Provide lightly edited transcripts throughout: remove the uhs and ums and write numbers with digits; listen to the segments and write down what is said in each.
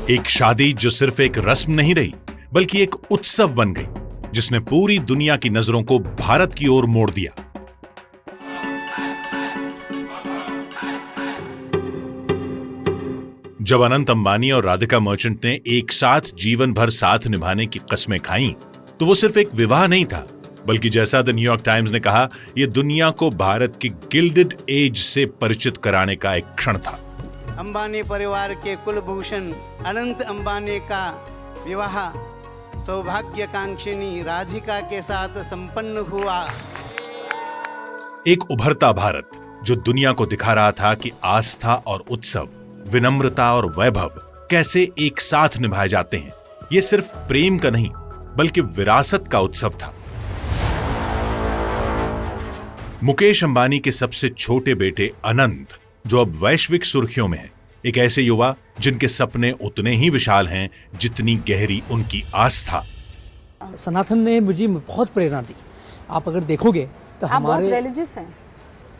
एक शादी जो सिर्फ एक रस्म नहीं रही बल्कि एक उत्सव बन गई, जिसने पूरी दुनिया की नजरों को भारत की ओर मोड़ दिया। जब अनंत अंबानी और राधिका मर्चेंट ने एक साथ जीवन भर साथ निभाने की कस्में खाईं, तो वो सिर्फ एक विवाह नहीं था, बल्कि जैसा द न्यूयॉर्क टाइम्स ने कहा, यह दुनिया को भारत की गिल्डेड एज से परिचित कराने का एक क्षण था। अंबानी परिवार के कुलभूषण अनंत अंबानी का विवाह सौभाग्यकांक्षिनी राधिका के साथ संपन्न हुआ। एक उभरता भारत जो दुनिया को दिखा रहा था कि आस्था और उत्सव, विनम्रता और वैभव कैसे एक साथ निभाए जाते हैं। ये सिर्फ प्रेम का नहीं बल्कि विरासत का उत्सव था। मुकेश अंबानी के सबसे छोटे बेटे अनंत, जो अब वैश्विक सुर्खियों में है, एक ऐसे युवा जिनके सपने उतने ही विशाल हैं जितनी गहरी उनकी आस्था। सनातन ने मुझे बहुत प्रेरणा दी। आप अगर देखोगे तो आप हमारे बहुत रिलीजियस हैं।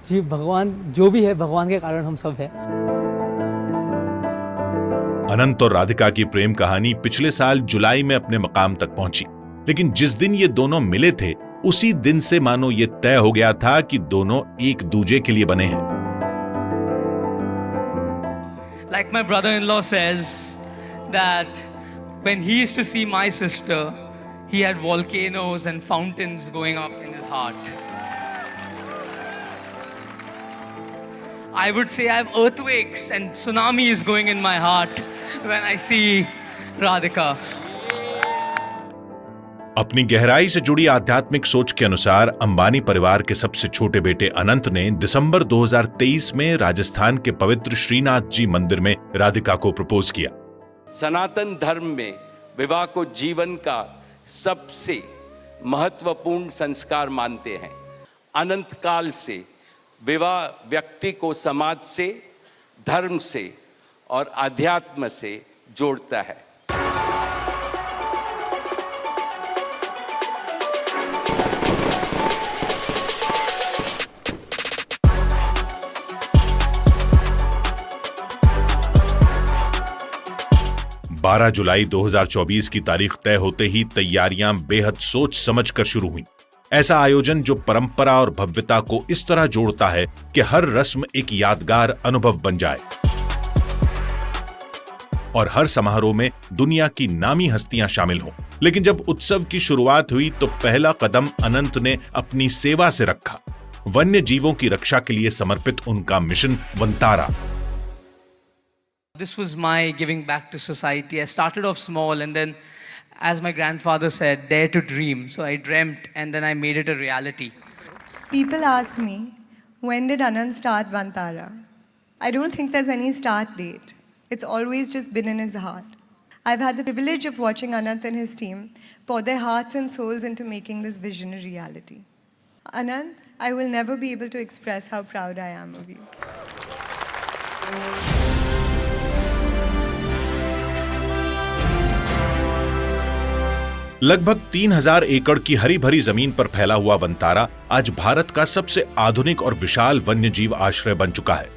जी, भगवान जो भी है, भगवान के कारण हम सब हैं। अनंत और राधिका की प्रेम कहानी पिछले साल जुलाई में अपने मकाम तक पहुंची, लेकिन जिस दिन ये दोनों मिले थे उसी दिन से मानो ये तय हो गया था कि दोनों एक दूजे के लिए बने हैं। Like my brother-in-law says that when he used to see my sister, he had volcanoes and fountains going up in his heart. I would say I have earthquakes and tsunamis going in my heart when I see Radhika. अपनी गहराई से जुड़ी आध्यात्मिक सोच के अनुसार अंबानी परिवार के सबसे छोटे बेटे अनंत ने दिसंबर 2023 में राजस्थान के पवित्र श्रीनाथ जी मंदिर में राधिका को प्रपोज किया। सनातन धर्म में विवाह को जीवन का सबसे महत्वपूर्ण संस्कार मानते हैं। अनंत काल से विवाह व्यक्ति को समाज से, धर्म से और आध्यात्म से जोड़ता है। 12 जुलाई 2024 की तारीख तय होते ही तैयारियां बेहद सोच समझकर शुरू हुई। ऐसा आयोजन जो परंपरा और भव्यता को इस तरह जोड़ता है कि हर रस्म एक यादगार अनुभव बन जाए और हर समारोह में दुनिया की नामी हस्तियां शामिल हों। लेकिन जब उत्सव की शुरुआत हुई तो पहला कदम अनंत ने अपनी सेवा से रखा। वन्य जीवों की रक्षा के लिए समर्पित उनका mission Vantara. This was my giving back to society. I started off small and then, as my grandfather said, dare to dream. So I dreamt and then I made it a reality. People ask me, when did Anand start Vantara? I don't think there's any start date. It's always just been in his heart. I've had the privilege of watching Anand and his team pour their hearts and souls into making this vision a reality. Anand, I will never be able to express how proud I am of you. लगभग 3000 एकड़ की हरी भरी जमीन पर फैला हुआ वंतारा आज भारत का सबसे आधुनिक और विशाल वन्यजीव आश्रय बन चुका है,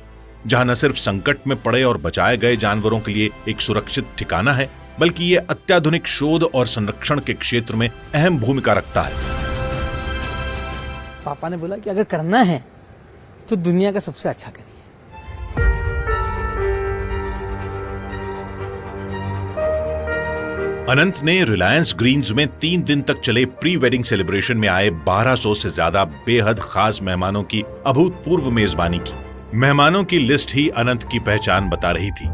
जहां न सिर्फ संकट में पड़े और बचाए गए जानवरों के लिए एक सुरक्षित ठिकाना है, बल्कि ये अत्याधुनिक शोध और संरक्षण के क्षेत्र में अहम भूमिका रखता है। पापा ने बोला कि अगर करना है तो दुनिया का सबसे अच्छा करिए। अनंत ने रिलायंस ग्रीन्स में 3 दिन तक चले प्री वेडिंग सेलिब्रेशन में आए 1200 से ज्यादा बेहद खास मेहमानों की अभूतपूर्व मेजबानी की। मेहमानों की लिस्ट ही अनंत की पहचान बता रही थी।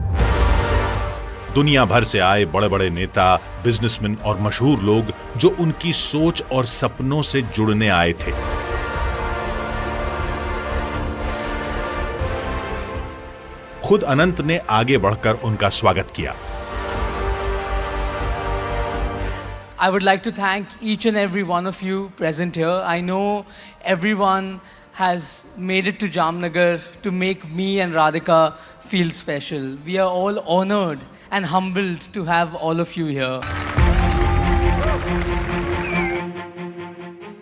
दुनिया भर से आए बड़े बड़े नेता, बिजनेसमैन और मशहूर लोग जो उनकी सोच और सपनों से जुड़ने आए थे। खुद अनंत ने आगे बढ़कर उनका स्वागत किया। I would like to thank each and every one of you present here. I know everyone has made it to Jamnagar to make me and Radhika feel special. We are all honored and humbled to have all of you here.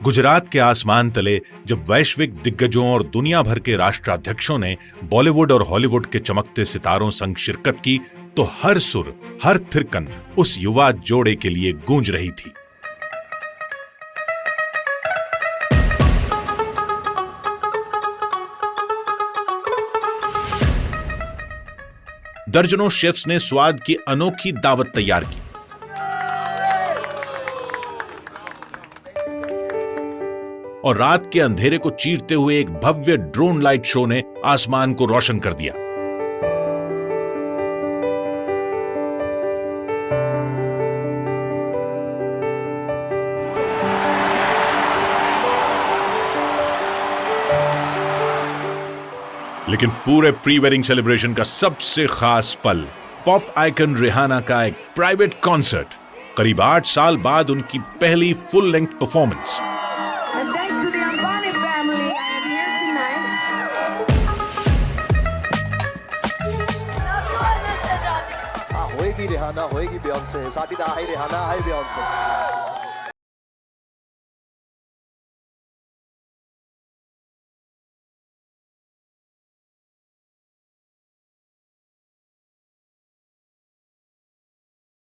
Gujarat के आसमान तले जब वैश्विक दिग्गजों और दुनिया भर के राष्ट्राध्यक्षों ने बॉलीवुड और हॉलीवुड के चमकते सितारों संग शिरकत की, तो हर सुर, हर थिरकन उस युवा जोड़े के लिए गूंज रही थी। दर्जनों शेफ्स ने स्वाद की अनोखी दावत तैयार की। और रात के अंधेरे को चीरते हुए एक भव्य ड्रोन लाइट शो ने आसमान को रोशन कर दिया। लेकिन पूरे प्री वेडिंग सेलिब्रेशन का सबसे खास पल पॉप आइकन रिहाना का एक प्राइवेट कॉन्सर्ट, करीब 8 साल बाद उनकी पहली फुल लेंथ परफॉर्मेंस। होएगी रिहाना, होएगी बियॉन्से, साथ ही हाय रिहाना, हाय बियॉन्से।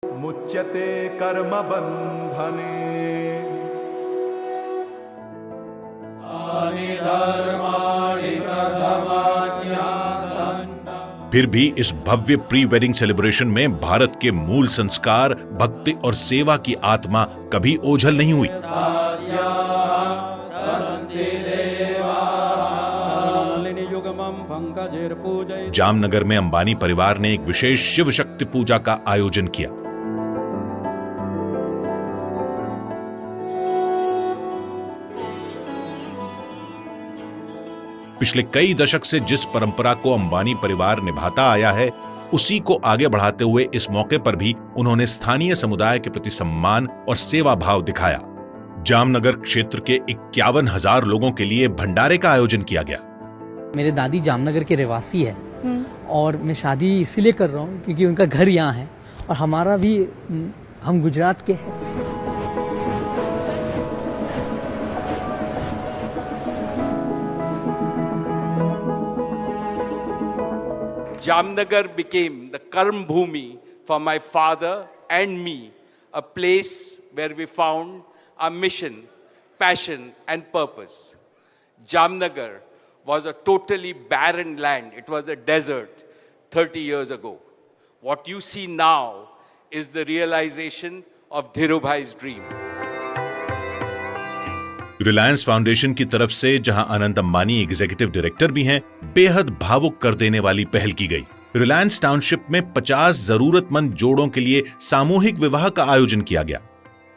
मुच्यते कर्म बंधने फिर भी इस भव्य प्री वेडिंग सेलिब्रेशन में भारत के मूल संस्कार, भक्ति और सेवा की आत्मा कभी ओझल नहीं हुई। जामनगर में अंबानी परिवार ने एक विशेष शिव शक्ति पूजा का आयोजन किया। पिछले कई दशक से जिस परंपरा को अंबानी परिवार निभाता आया है, उसी को आगे बढ़ाते हुए इस मौके पर भी उन्होंने स्थानीय समुदाय के प्रति सम्मान और सेवा भाव दिखाया। जामनगर क्षेत्र के 51,000 लोगों के लिए भंडारे का आयोजन किया गया। मेरे दादी जामनगर के रहवासी है और मैं शादी इसीलिए कर रहा हूँ क्योंकि उनका घर यहाँ है और हमारा भी, हम गुजरात के हैं। Jamnagar became the Karm Bhumi for my father and me, a place where we found our mission, passion and purpose. Jamnagar was a totally barren land. It was a desert 30 years ago. What you see now is the realization of Dhirubhai's dream. Reliance foundation की तरफ से जहां Anant Ambani executive director भी हैं, बेहद भावुक कर देने वाली पहल की गई। रिलायंस टाउनशिप में 50 जरूरतमंद जोड़ों के लिए सामूहिक विवाह का आयोजन किया गया।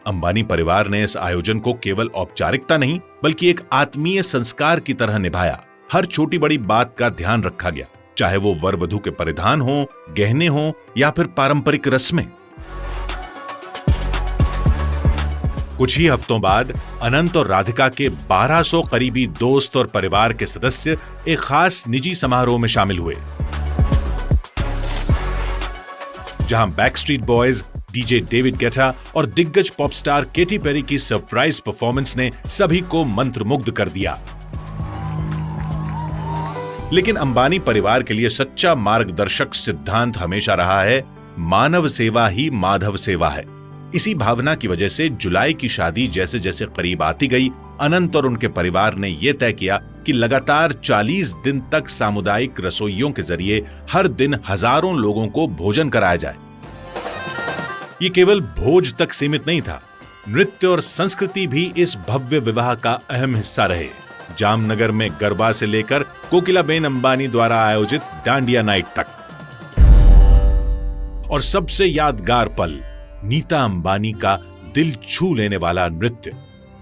अंबानी परिवार ने इस आयोजन को केवल औपचारिकता नहीं बल्कि एक आत्मीय संस्कार की तरह निभाया। हर छोटी बड़ी बात का ध्यान रखा गया, चाहे वो वर वधू के परिधान हो, गहने हो या फिर पारंपरिक रस्में। कुछ ही हफ्तों बाद अनंत और राधिका के 1200 करीबी दोस्त और परिवार के सदस्य एक खास निजी समारोह में शामिल हुए, जहां Backstreet boys, DJ David Guetta और दिग्गज पॉप स्टार केटी पेरी की सरप्राइज परफॉर्मेंस ने सभी को मंत्रमुग्ध कर दिया। लेकिन अंबानी परिवार के लिए सच्चा मार्गदर्शक सिद्धांत हमेशा रहा है, मानव सेवा ही माधव सेवा है। इसी भावना की वजह से जुलाई की शादी जैसे जैसे करीब आती गई, अनंत और उनके परिवार ने यह तय किया कि लगातार 40 दिन तक सामुदायिक रसोइयों के जरिए हर दिन हजारों लोगों को भोजन कराया जाए। ये केवल भोज तक सीमित नहीं था, नृत्य और संस्कृति भी इस भव्य विवाह का अहम हिस्सा रहे। जामनगर में गरबा से लेकर कोकिलाबेन अंबानी द्वारा आयोजित डांडिया नाइट तक, और सबसे यादगार पल नीता अंबानी का दिल छू लेने वाला नृत्य,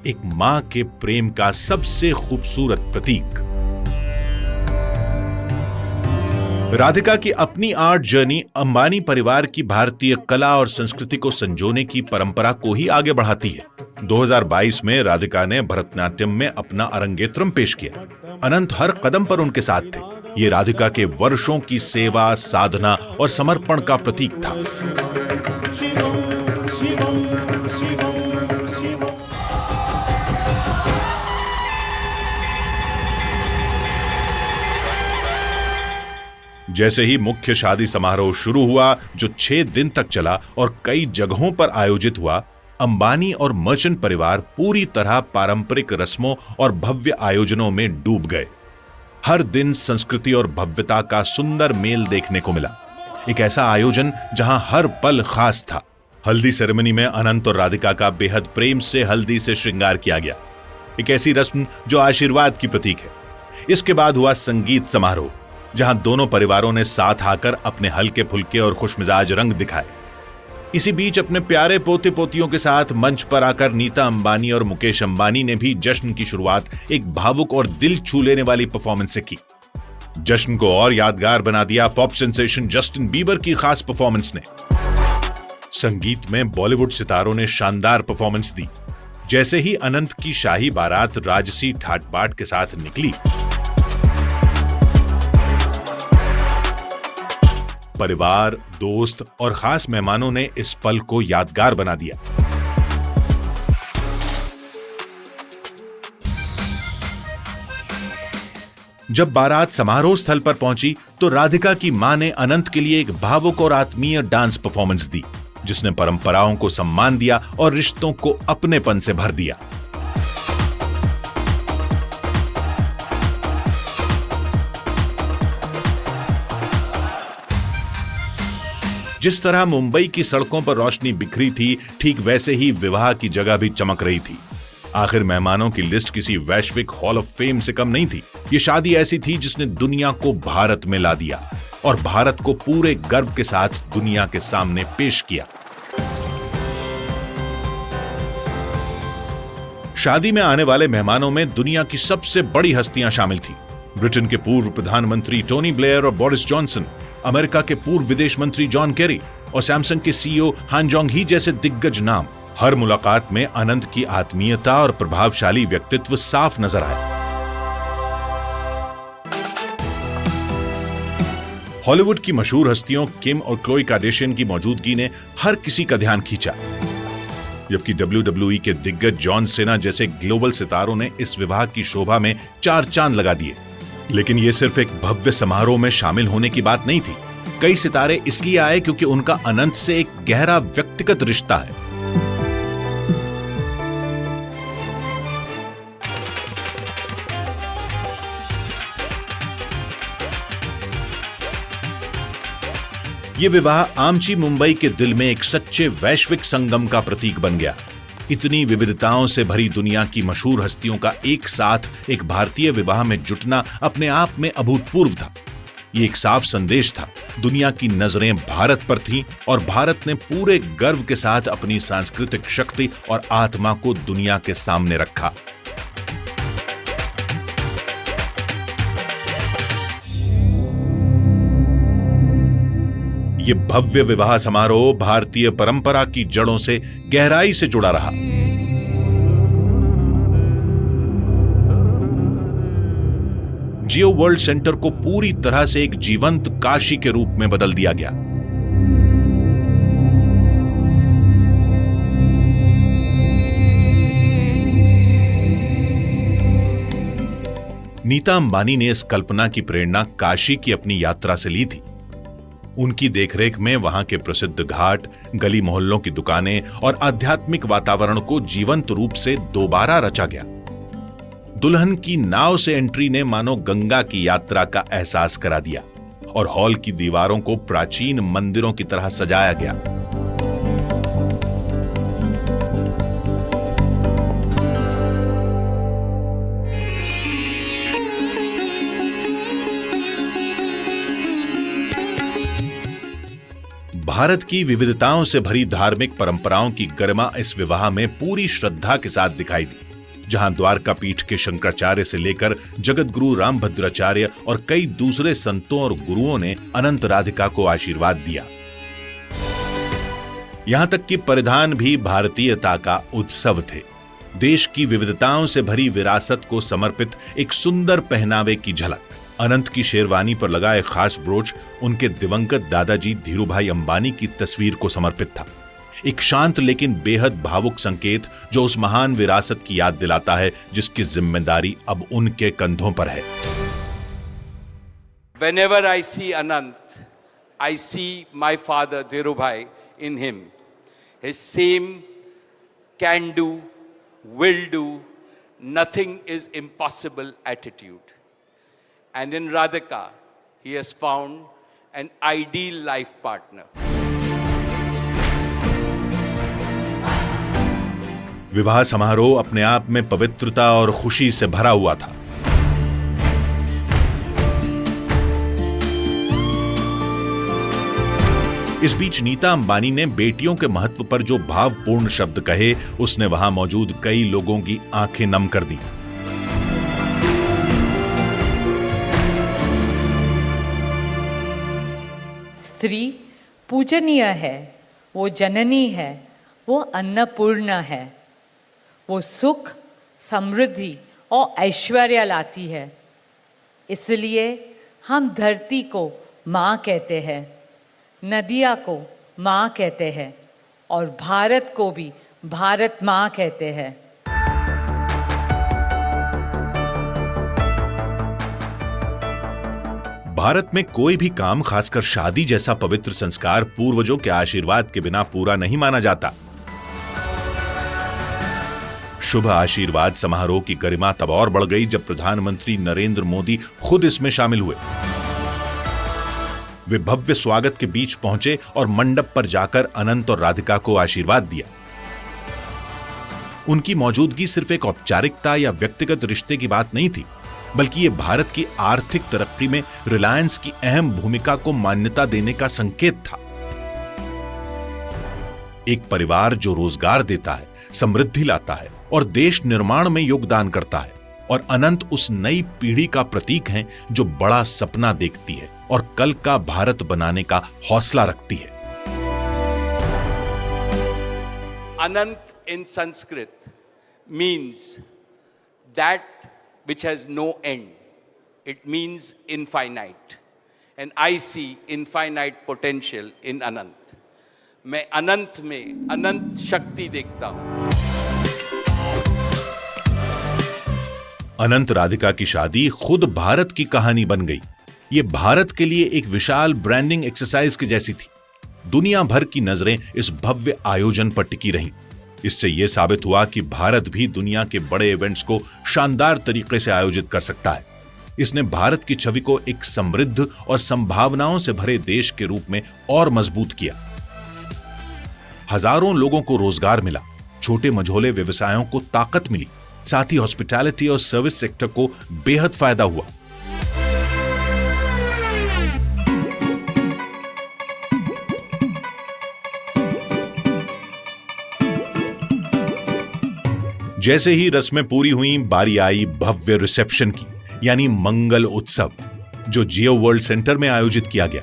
एक मां के प्रेम का सबसे खूबसूरत प्रतीक। राधिका की अपनी आर्ट जर्नी अंबानी परिवार की भारतीय कला और संस्कृति को संजोने की परंपरा को ही आगे बढ़ाती है। 2022 में राधिका ने भरतनाट्यम में अपना अरंगेत्रम पेश किया। अनंत हर कदम पर उनके साथ थे। ये राधिका के वर्षों की सेवा, साधना और समर्पण का प्रतीक था। जैसे ही मुख्य शादी समारोह शुरू हुआ, जो 6 दिन तक चला और कई जगहों पर आयोजित हुआ, अंबानी और मर्चेंट परिवार पूरी तरह पारंपरिक रस्मों और भव्य आयोजनों में डूब गए। हर दिन संस्कृति और भव्यता का सुंदर मेल देखने को मिला। एक ऐसा आयोजन जहां हर पल खास था। हल्दी सेरेमनी में अनंत और राधिका का बेहद प्रेम से हल्दी से श्रृंगार किया गया, एक ऐसी रस्म जो आशीर्वाद की प्रतीक है। इसके बाद हुआ संगीत समारोह, जहां दोनों परिवारों ने साथ आकर अपने हल्के फुल्के और खुशमिजाज रंग दिखाए। इसी बीच अपने प्यारे पोते पोतियों के साथ मंच पर आकर नीता अंबानी और मुकेश अंबानी ने भी जश्न की शुरुआत एक भावुक और दिल छू लेने वाली परफॉर्मेंस से की। जश्न को और यादगार बना दिया पॉप सेंसेशन जस्टिन बीबर की खास परफॉर्मेंस ने। संगीत में बॉलीवुड सितारों ने शानदार परफॉर्मेंस दी। जैसे ही अनंत की शाही बारात राजसी ठाट बाट के साथ निकली, परिवार, दोस्त और खास मेहमानों ने इस पल को यादगार बना दिया। जब बारात समारोह स्थल पर पहुंची तो राधिका की मां ने अनंत के लिए एक भावुक और आत्मीय डांस परफॉर्मेंस दी, जिसने परंपराओं को सम्मान दिया और रिश्तों को अपनेपन से भर दिया। जिस तरह मुंबई की सड़कों पर रोशनी बिखरी थी, ठीक वैसे ही विवाह की जगह भी चमक रही थी। आखिर मेहमानों की लिस्ट किसी वैश्विक हॉल ऑफ फेम से कम नहीं थी। ये शादी ऐसी थी जिसने दुनिया को भारत में ला दिया और भारत को पूरे गर्व के साथ दुनिया के सामने पेश किया। शादी में आने वाले मेहमानों में दुनिया की सबसे बड़ी हस्तियां शामिल थी। ब्रिटेन के पूर्व प्रधानमंत्री टोनी ब्लेयर और बोरिस जॉनसन, अमेरिका के पूर्व विदेश मंत्री जॉन केरी और सैमसंग के सीईओ हान जोंग ही जैसे दिग्गज नाम। हर मुलाकात में अनंत की आत्मीयता और प्रभावशाली व्यक्तित्व साफ नजर आए। हॉलीवुड की मशहूर हस्तियों किम और क्लोई कार्दाशियन की मौजूदगी ने हर किसी का ध्यान खींचा, जबकि WWE के दिग्गज जॉन सेना जैसे ग्लोबल सितारों ने इस विवाह की शोभा में 4 चांद लगा दिए। लेकिन यह सिर्फ एक भव्य समारोह में शामिल होने की बात नहीं थी। कई सितारे इसलिए आए क्योंकि उनका अनंत से एक गहरा व्यक्तिगत रिश्ता है। यह विवाह आमची मुंबई के दिल में एक सच्चे वैश्विक संगम का प्रतीक बन गया। इतनी विविधताओं से भरी दुनिया की मशहूर हस्तियों का एक साथ एक भारतीय विवाह में जुटना अपने आप में अभूतपूर्व था। ये एक साफ संदेश था। दुनिया की नजरें भारत पर थीं और भारत ने पूरे गर्व के साथ अपनी सांस्कृतिक शक्ति और आत्मा को दुनिया के सामने रखा। ये भव्य विवाह समारोह भारतीय परंपरा की जड़ों से गहराई से जुड़ा रहा। जियो वर्ल्ड सेंटर को पूरी तरह से एक जीवंत काशी के रूप में बदल दिया गया। नीता अंबानी ने इस कल्पना की प्रेरणा काशी की अपनी यात्रा से ली थी। उनकी देखरेख में वहां के प्रसिद्ध घाट, गली मोहल्लों की दुकानें और आध्यात्मिक वातावरण को जीवंत रूप से दोबारा रचा गया। दुल्हन की नाव से एंट्री ने मानो गंगा की यात्रा का एहसास करा दिया और हॉल की दीवारों को प्राचीन मंदिरों की तरह सजाया गया। भारत की विविधताओं से भरी धार्मिक परंपराओं की गरिमा इस विवाह में पूरी श्रद्धा के साथ दिखाई दी, जहां द्वारका पीठ के शंकराचार्य से लेकर जगत गुरु रामभद्राचार्य और कई दूसरे संतों और गुरुओं ने अनंत राधिका को आशीर्वाद दिया। यहां तक कि परिधान भी भारतीयता का उत्सव थे। देश की विविधताओं से भरी विरासत को समर्पित एक सुंदर पहनावे की झलक। अनंत की शेरवानी पर लगा एक खास ब्रोच उनके दिवंगत दादाजी धीरूभाई अंबानी की तस्वीर को समर्पित था। एक शांत लेकिन बेहद भावुक संकेत जो उस महान विरासत की याद दिलाता है जिसकी जिम्मेदारी अब उनके कंधों पर है। Whenever I see Anant, I see my father Dhirubhai in him. His same can do, will do, nothing is impossible attitude. And in Radhika, he has found an ideal life partner. विवाह समारोह अपने आप में पवित्रता और खुशी से भरा हुआ था। इस बीच नीता अंबानी ने बेटियों के महत्व पर जो भावपूर्ण शब्द कहे, उसने वहां मौजूद कई लोगों की आंखें नम कर दी। स्त्री पूजनीय है, वो जननी है, वो अन्नपूर्णा है, वो सुख, समृद्धि और ऐश्वर्य लाती है। इसलिए हम धरती को माँ कहते हैं, नदिया को माँ कहते हैं और भारत को भी भारत माँ कहते हैं। भारत में कोई भी काम, खासकर शादी जैसा पवित्र संस्कार, पूर्वजों के आशीर्वाद के बिना पूरा नहीं माना जाता। शुभ आशीर्वाद समारोह की गरिमा तब और बढ़ गई जब प्रधानमंत्री नरेंद्र मोदी खुद इसमें शामिल हुए। वे भव्य स्वागत के बीच पहुंचे और मंडप पर जाकर अनंत और राधिका को आशीर्वाद दिया। उनकी मौजूदगी सिर्फ एक औपचारिकता या व्यक्तिगत रिश्ते की बात नहीं थी, बल्कि ये भारत की आर्थिक तरक्की में रिलायंस की अहम भूमिका को मान्यता देने का संकेत था। एक परिवार जो रोजगार देता है, समृद्धि लाता है और देश निर्माण में योगदान करता है, और अनंत उस नई पीढ़ी का प्रतीक हैं जो बड़ा सपना देखती है और कल का भारत बनाने का हौसला रखती है। Anant in Sanskrit means that which has no end. It means infinite. And I see infinite potential in Anant. मैं अनंत में अनंत शक्ति देखता हूं। अनंत राधिका की शादी खुद भारत की कहानी बन गई। ये भारत के लिए एक विशाल ब्रांडिंग एक्सरसाइज की जैसी थी। दुनिया भर की नजरें इस भव्य आयोजन पर टिकी रहीं। इससे यह साबित हुआ कि भारत भी दुनिया के बड़े इवेंट्स को शानदार तरीके से आयोजित कर सकता है। इसने भारत की छवि को एक समृद्ध और संभावनाओं से भरे देश के रूप में और मजबूत किया। हजारों लोगों को रोजगार मिला, छोटे मझोले व्यवसायों को ताकत मिली, साथ ही हॉस्पिटैलिटी और सर्विस सेक्टर को बेहद फायदा हुआ। जैसे ही रस्में पूरी हुई, बारी आई भव्य रिसेप्शन की, यानी मंगल उत्सव, जो जियो वर्ल्ड सेंटर में आयोजित किया गया।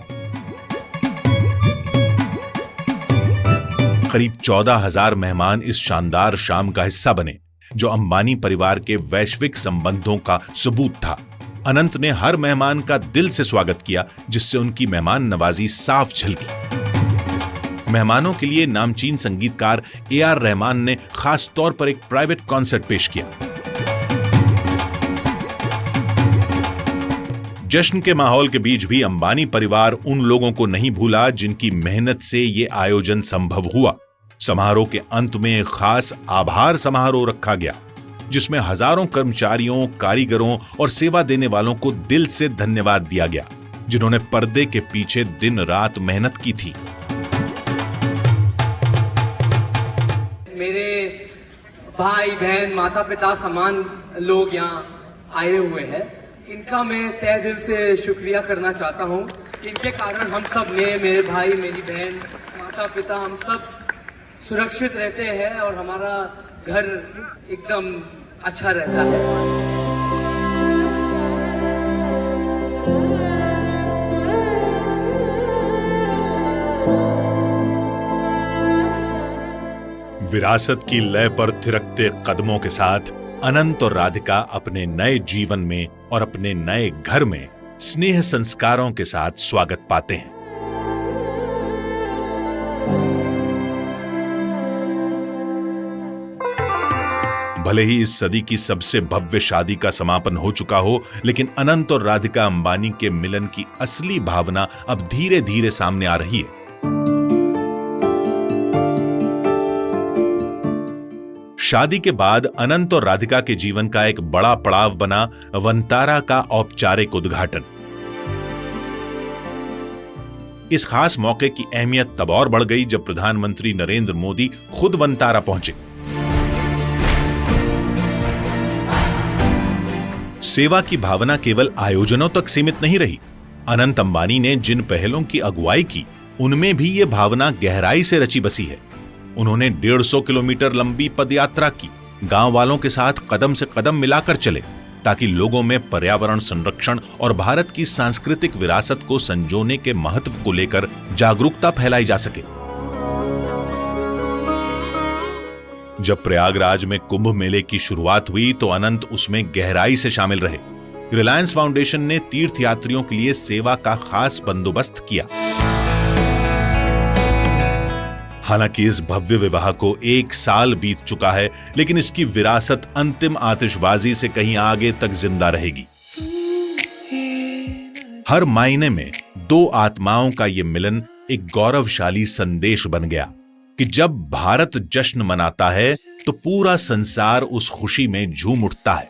करीब 14,000 मेहमान इस शानदार शाम का हिस्सा बने, जो अंबानी परिवार के वैश्विक संबंधों का सबूत था। अनंत ने हर मेहमान का दिल से स्वागत किया, जिससे उनकी मेहमान नवाजी साफ झलकी। मेहमानों के लिए नामचीन संगीतकार AR रहमान ने खास तौर पर एक प्राइवेट कॉन्सर्ट पेश किया। जश्न के माहौल के बीच भी अंबानी परिवार उन लोगों को नहीं भूला जिनकी मेहनत से ये आयोजन संभव हुआ। समारोह के अंत में एक खास आभार समारोह रखा गया, जिसमें हजारों कर्मचारियों, कारीगरों और सेवा देने वालों को दिल से धन्यवाद दिया गया, जिन्होंने पर्दे के पीछे दिन रात मेहनत की थी। मेरे भाई बहन, माता पिता समान लोग यहाँ आए हुए हैं, इनका मैं तहे दिल से शुक्रिया करना चाहता हूँ। इनके कारण हम सब ने, मेरे भाई, मेरी बहन, माता पिता, हम सब सुरक्षित रहते हैं और हमारा घर एकदम अच्छा रहता है। विरासत की लय पर थिरकते कदमों के साथ अनंत और राधिका अपने नए जीवन में और अपने नए घर में स्नेह संस्कारों के साथ स्वागत पाते हैं। भले ही इस सदी की सबसे भव्य शादी का समापन हो चुका हो, लेकिन अनंत और राधिका अंबानी के मिलन की असली भावना अब धीरे धीरे सामने आ रही है। शादी के बाद अनंत और राधिका के जीवन का एक बड़ा पड़ाव बना वंतारा का औपचारिक उद्घाटन। इस खास मौके की अहमियत तब और बढ़ गई जब प्रधानमंत्री नरेंद्र मोदी खुद वंतारा पहुंचे। सेवा की भावना केवल आयोजनों तक सीमित नहीं रही। अनंत अंबानी ने जिन पहलों की अगुवाई की, उनमें भी यह भावना गहराई से रची बसी है। उन्होंने 150 किलोमीटर लंबी पदयात्रा की, गांव वालों के साथ कदम से कदम मिलाकर चले ताकि लोगों में पर्यावरण संरक्षण और भारत की सांस्कृतिक विरासत को संजोने के महत्व को लेकर जागरूकता फैलाई जा सके। जब प्रयागराज में कुंभ मेले की शुरुआत हुई तो अनंत उसमें गहराई से शामिल रहे। रिलायंस फाउंडेशन ने तीर्थयात्रियों के लिए सेवा का खास बंदोबस्त किया। हालांकि इस भव्य विवाह को 1 साल बीत चुका है, लेकिन इसकी विरासत अंतिम आतिशबाजी से कहीं आगे तक जिंदा रहेगी। हर मायने में 2 आत्माओं का यह मिलन एक गौरवशाली संदेश बन गया कि जब भारत जश्न मनाता है तो पूरा संसार उस खुशी में झूम उठता है।